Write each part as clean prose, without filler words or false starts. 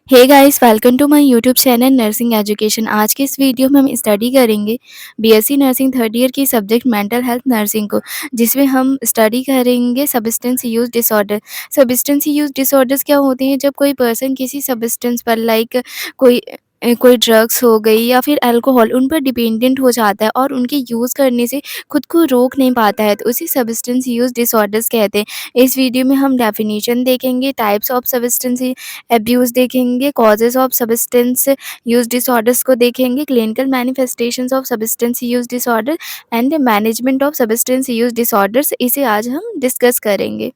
Hey guys, welcome to my YouTube channel nursing education. आज के इस वीडियो में हम स्टडी करेंगे बीएससी नर्सिंग थर्ड ईयर की सब्जेक्ट मेंटल हेल्थ नर्सिंग को, जिसमें हम स्टडी करेंगे substance use disorder. Substance use disorders क्या होते हैं? जब कोई पर्सन किसी सब्सटेंस पर कोई कोई ड्रग्स हो गई या फिर अल्कोहल उन पर डिपेंडेंट हो जाता है और उनके यूज़ करने से खुद को रोक नहीं पाता है, तो उसी सब्सटेंस यूज डिसऑर्डर्स कहते हैं। इस वीडियो में हम डेफिनेशन देखेंगे, टाइप्स ऑफ सब्सटेंस अब्यूज़ देखेंगे, causes of substance use disorders को देखेंगे, clinical manifestations of substance use disorder and management of substance use disorders, इसे आज हम डिस्कस करेंगे।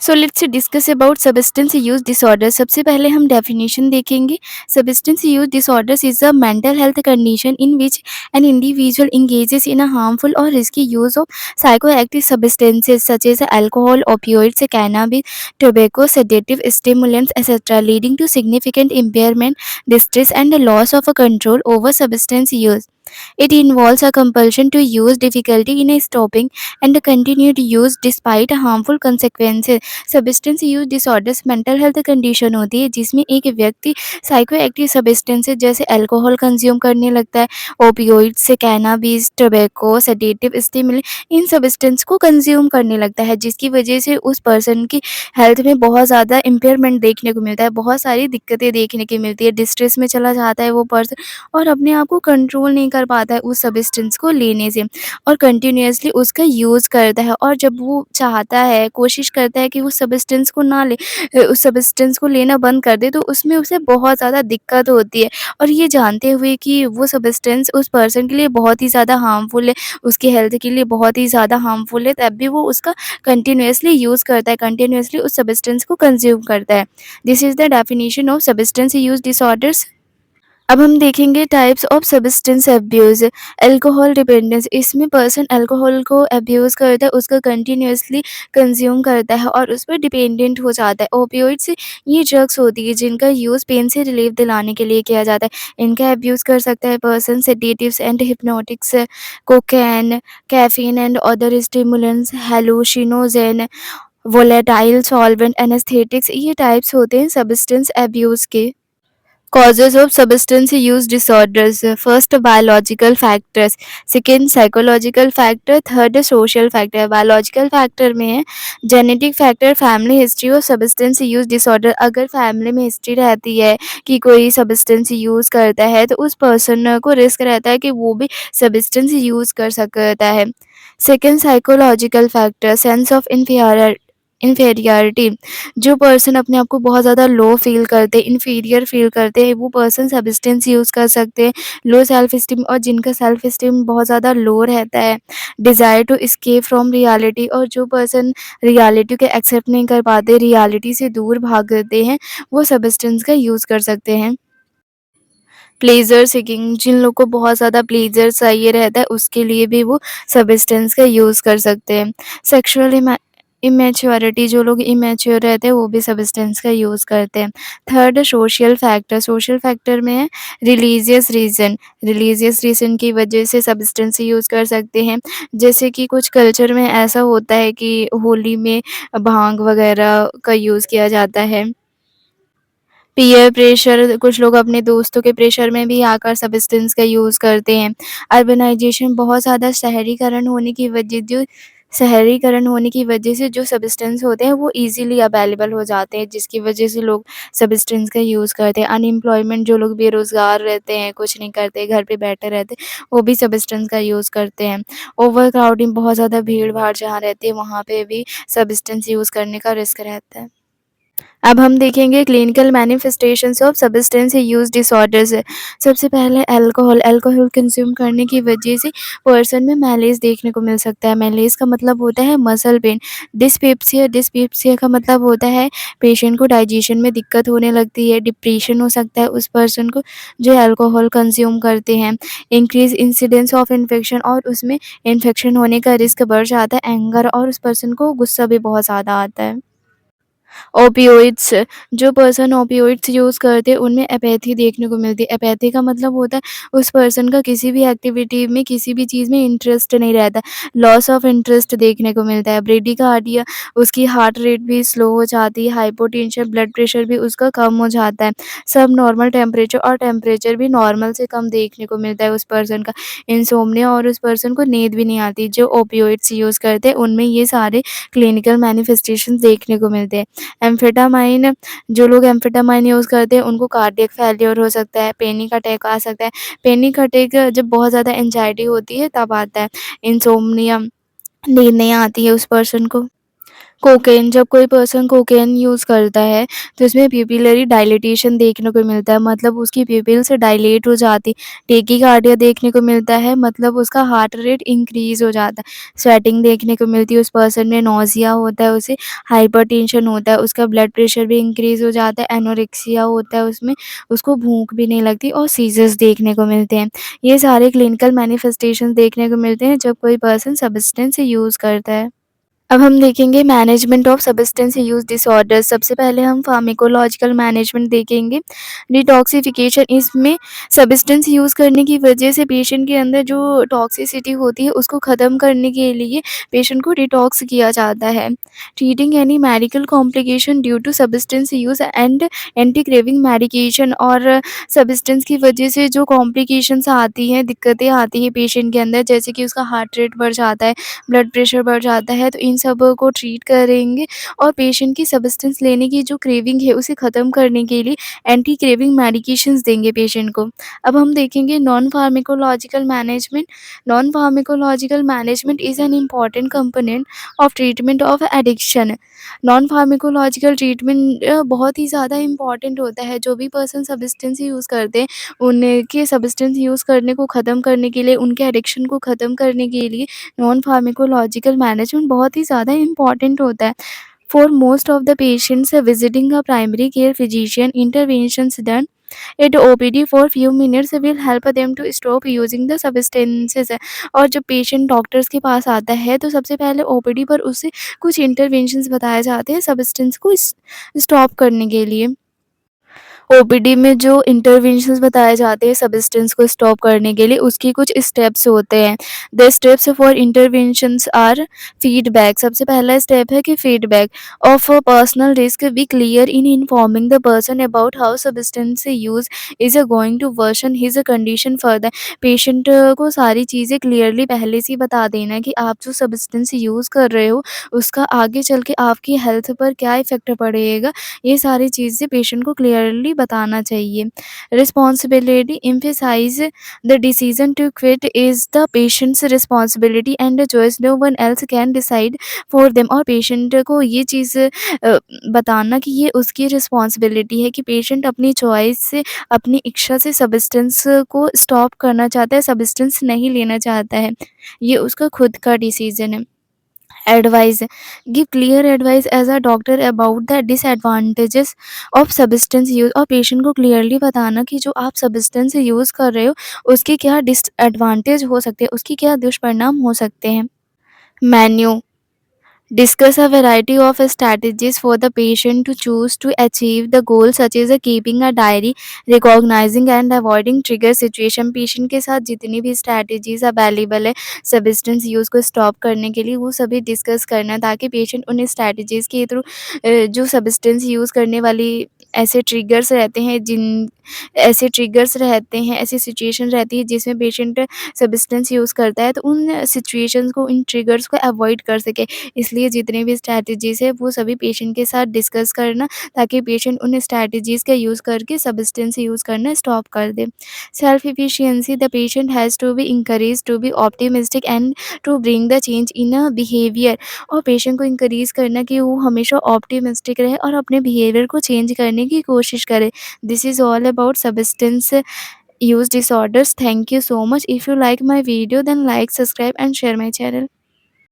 So let's discuss about substance use disorder. सबसे पहले हम डेफिनेशन देखेंगे। Substance use disorders is a mental health condition in which an individual engages in a harmful or risky use of psychoactive substances such as alcohol, opioids, cannabis, tobacco, sedative stimulants, etc., leading to significant impairment, distress, and loss of control over substance use. It involves a compulsion to use, difficulty in stopping, and continued use despite harmful consequences. Substance use disorders mental health condition होती है जिसमें एक व्यक्ति psychoactive substances जैसे alcohol consume करने लगता है, opioids से कैनाबिस, टोबैको, सेडेटिव स्टिमुलेंट, इन सब्सटेंस को कंज्यूम करने लगता है, जिसकी वजह से उस पर्सन की हेल्थ में बहुत ज़्यादा इम्पेयरमेंट देखने को मिलता है, बहुत सारी दिक्कतें देखने की मिलती है, डिस्ट्रेस में चला जाता है वो पर्सन और अपने आप को कंट्रोल नहीं कर पाता है उस सब्सटेंस को लेने से और कंटिन्यूअसली उसका यूज़ करता है। और जब वो चाहता है, कोशिश करता है कि उस सब्सटेंस को ना ले, उस सब्सटेंस को लेना बंद कर दे, तो उसमें उसे बहुत ज़्यादा दिक्कत होती है। और ये जानते हुए कि वो सब्सटेंस उस पर्सन के लिए बहुत ही ज़्यादा हार्मफुल है, उसकी हेल्थ के लिए बहुत ही ज़्यादा हार्मफुल है, तब भी वो उसका कंटिन्यूअसली यूज़ करता है, कंटिन्यूअसली उस सब्सटेंस को कंज्यूम करता है। This is the definition of substance use disorders. अब हम देखेंगे types of substance abuse. Alcohol dependence, इसमें पर्सन अल्कोहल को अब्यूज़ करता है, उसका कंटिन्यूअसली कंज्यूम करता है और उस पर डिपेंडेंट हो जाता है। ओपियोइड्स, ये ड्रग्स होती है जिनका यूज़ पेन से रिलीफ दिलाने के लिए किया जाता है। इनका अब्यूज़ कर सकता है person. Sedatives and hypnotics, cocaine, caffeine and other stimulants, hallucinogen, volatile solvent, anaesthetics, ये टाइप्स होते हैं सब्सटेंस अब्यूज़ के। Causes of substance use disorders: first biological factors, second psychological factor, third social factor। biological factor में है genetic factor, family history और substance use disorder. अगर family में history रहती है कि कोई सब्सटेंस यूज करता है तो उस पर्सन को रिस्क रहता है कि वो भी सब्सटेंस यूज कर सकता है। Second psychological factor, sense of inferiority, जो पर्सन अपने आप को बहुत ज़्यादा लो फील करते हैं, इन्फीरियर फील करते हैं, वो पर्सन सब्सटेंस यूज़ कर सकते हैं। लो सेल्फ स्टीम, और जिनका सेल्फ स्टीम बहुत ज़्यादा लो रहता है। Desire to escape from reality, और जो पर्सन रियलिटी को एक्सेप्ट नहीं कर पाते, रियलिटी से दूर भागते हैं, वो सब्सटेंस का यूज़ कर सकते हैं। प्लेज़र सीकिंग, जिन लोग को बहुत ज़्यादा प्लेज़र चाहिए रहता है, उसके लिए भी वो सब्सटेंस का यूज़ कर सकते हैं। सेक्सुअल इमैच्योरिटी, जो लोग इमैच्योर रहते हैं वो भी सब्सटेंस का यूज़ करते हैं। Third social factor, social factor में है रिलीजियस रीज़न, रिलीजियस रीज़न की वजह से सब्सटेंस यूज़ कर सकते हैं। जैसे कि कुछ कल्चर में ऐसा होता है कि होली में भांग वगैरह का यूज़ किया जाता है। पीयर प्रेशर, कुछ लोग अपने दोस्तों के प्रेशर में भी आकर सब्सटेंस का यूज़ करते हैं। अर्बनाइजेशन, बहुत ज़्यादा शहरीकरण होने की वजह से जो सब्सटेंस होते हैं वो ईज़िली अवेलेबल हो जाते हैं, जिसकी वजह से लोग सब्सटेंस का यूज़ करते हैं। अनएम्प्लॉयमेंट, जो लोग बेरोज़गार रहते हैं, कुछ नहीं करते, घर पे बैठे रहते हैं, वो भी सब्सटेंस का यूज़ करते हैं। ओवरक्राउडिंग, बहुत ज़्यादा भीड़-भाड़ जहाँ रहती है वहाँ पे भी सब्सटेंस यूज़ करने का रिस्क रहता है। अब हम देखेंगे clinical manifestations of substance use disorders. सबसे पहले अल्कोहल, अल्कोहल कंज्यूम करने की वजह से पर्सन में मैलेज देखने को मिल सकता है। मैलेज का मतलब होता है मसल पेन। डिस्पेप्सिया, डिस्पेप्सिया का मतलब होता है पेशेंट को डाइजेशन में दिक्कत होने लगती है। डिप्रेशन हो सकता है उस पर्सन को जो अल्कोहल कंज्यूम करते हैं। इंक्रीज इंसिडेंस ऑफ इन्फेक्शन, और उसमें इन्फेक्शन होने का रिस्क बढ़ जाता है। एंगर, और उस पर्सन को गुस्सा भी बहुत ज़्यादा आता है। ओपियोइड्स, जो पर्सन ओपियोइड्स यूज़ करते हैं उनमें एपैथी देखने को मिलती है। एपैथी का मतलब होता है उस पर्सन का किसी भी एक्टिविटी में, किसी भी चीज़ में इंटरेस्ट नहीं रहता, लॉस ऑफ इंटरेस्ट देखने को मिलता है। ब्रेडिकार्डिया, उसकी हार्ट रेट भी स्लो हो जाती है, हाइपोटेंशन, ब्लड प्रेशर भी उसका कम हो जाता है। सब नॉर्मल टेम्परेचर, और टेम्परेचर भी नॉर्मल से कम देखने को मिलता है उस पर्सन का। इंसोम्निया, और उस पर्सन को नींद भी नहीं आती। जो ओपियोइड्स यूज़ करते हैं उनमें ये सारे क्लिनिकल मैनिफेस्टेशंस देखने को मिलते हैं। एम्फेटामाइन, जो लोग एम्फेटामाइन यूज़ करते हैं उनको कार्डियक फेल्योर हो सकता है, पैनिक अटैक आ सकता है। पैनिक अटैक जब बहुत ज़्यादा एंग्जायटी होती है तब आता है। इंसोम्निया, नींद नहीं आती है उस पर्सन को। कोकेन, जब कोई पर्सन कोकेन यूज़ करता है तो इसमें प्यूपिलरी डायलिटेशन देखने को मिलता है, मतलब उसकी प्यूपिल्स डायलेट हो जाती। टेकीकार्डिया देखने को मिलता है, मतलब उसका हार्ट रेट इंक्रीज़ हो जाता है। स्वेटिंग देखने को मिलती है उस पर्सन में, नोज़िया होता है उसे, हाइपरटेंशन होता है, उसका ब्लड प्रेशर भी इंक्रीज़ हो जाता है, एनोरेक्सिया होता है उसमें, उसको भूख भी नहीं लगती, और सीज़र्स देखने को मिलते हैं। ये सारे क्लिनिकल मैनिफेस्टेशंस देखने को मिलते हैं जब कोई पर्सन सब्सटेंस यूज़ करता है। अब हम देखेंगे management of substance use disorder. सबसे पहले हम फार्माकोलॉजिकल मैनेजमेंट देखेंगे। डिटॉक्सिफिकेशन, इसमें सब्सटेंस यूज़ करने की वजह से पेशेंट के अंदर जो टॉक्सिसिटी होती है उसको ख़त्म करने के लिए पेशेंट को डिटॉक्स किया जाता है। Treating any medical complication due to substance use and anti craving medication, और सब्सटेंस की वजह से जो कॉम्प्लिकेशंस आती हैं, दिक्कतें आती हैं पेशेंट के अंदर, जैसे कि उसका हार्ट रेट बढ़ जाता है, ब्लड प्रेशर बढ़ जाता है, तो इन सब को ट्रीट करेंगे, और पेशेंट की सब्सटेंस लेने की जो क्रेविंग है उसे ख़त्म करने के लिए एंटी क्रेविंग मेडिकेशंस देंगे पेशेंट को। अब हम देखेंगे non pharmacological management. Non pharmacological management is an important component of treatment of addiction. Non pharmacological treatment बहुत ही ज़्यादा इम्पॉर्टेंट होता है। जो भी पर्सन सब्सटेंस यूज़ करते हैं उनके सब्सटेंस यूज़ करने को ख़त्म करने के लिए, उनके एडिक्शन को ख़त्म करने के लिए नॉन फार्माकोलॉजिकल मैनेजमेंट बहुत ही ज़्यादा इम्पॉर्टेंट होता है। For most of the patients visiting a primary care physician, interventions done at OPD for few minutes will help them to stop using the substances. और जब पेशेंट डॉक्टर्स के पास आता है तो सबसे पहले ओपीडी पर उसे कुछ इंटरवेंशंस बताए जाते हैं सब्सटेंस को स्टॉप करने के लिए। ओपीडी में जो इंटरवेंशंस बताए जाते हैं सब्सटेंस को स्टॉप करने के लिए, उसकी कुछ स्टेप्स होते हैं। The steps for interventions are feedback. सबसे पहला स्टेप है कि feedback of personal risk be clear in informing the person about how substance use is going to worsen his condition further. Patient को सारी चीज़ें क्लियरली पहले से ही बता देना कि आप जो सब्सटेंस यूज़ कर रहे हो उसका आगे चल के आपकी हेल्थ पर क्या इफ़ेक्ट पड़ेगा, ये सारी चीज़ें पेशेंट को क्लियरली बताना चाहिए। Responsibility emphasize the decision to quit is the patient's responsibility and choice, no one else can decide for them. और पेशेंट को ये चीज़ बताना कि ये उसकी रिस्पॉन्सिबिलिटी है कि पेशेंट अपनी चॉइस से, अपनी इच्छा से सब्सटेंस को स्टॉप करना चाहता है, सब्सटेंस नहीं लेना चाहता है, ये उसका खुद का डिसीजन है। Advice, give clear advice as a doctor about the disadvantages of substance use. और पेशेंट को क्लियरली बताना कि जो आप सब्सटेंस यूज़ कर रहे हो उसके क्या डिसएडवांटेज हो सकते हैं, उसके क्या दुष्परिणाम हो सकते हैं। Menu, discuss a variety of strategies for the patient to choose to achieve the goal, such as keeping a diary, recognizing and avoiding trigger situation। Patient के साथ जितनी भी स्ट्रैटेजीज अवेलेबल है सब्सटेंस यूज़ को स्टॉप करने के लिए, वो सभी डिस्कस करना, ताकि पेशेंट उन स्ट्रैटेजीज के थ्रू जो सब्सटेंस यूज़ करने वाली ऐसे ट्रिगर्स रहते हैं, ऐसी सिचुएशन रहती है जिसमें पेशेंट सब्सटेंस यूज़ करता है, तो उन सिचुएशंस को, इन ट्रिगर्स को अवॉइड कर सके। इसलिए जितनी भी स्ट्रैटेजीज़ है वो सभी पेशेंट के साथ डिस्कस करना, ताकि पेशेंट उन स्ट्रैटेजीज़ का यूज़ करके सब्सटेंस यूज़ करना स्टॉप कर दे। Self efficiency, the patient has to be encouraged to be optimistic and to bring the change in a behaviour. और पेशेंट को इंकरेज करना कि वो हमेशा ऑप्टिमिस्टिक रहे और अपने बिहेवियर को चेंज करने की कोशिश करे। This is all about substance use disorders. Thank you so much. If you like my video, then like, subscribe and share my channel.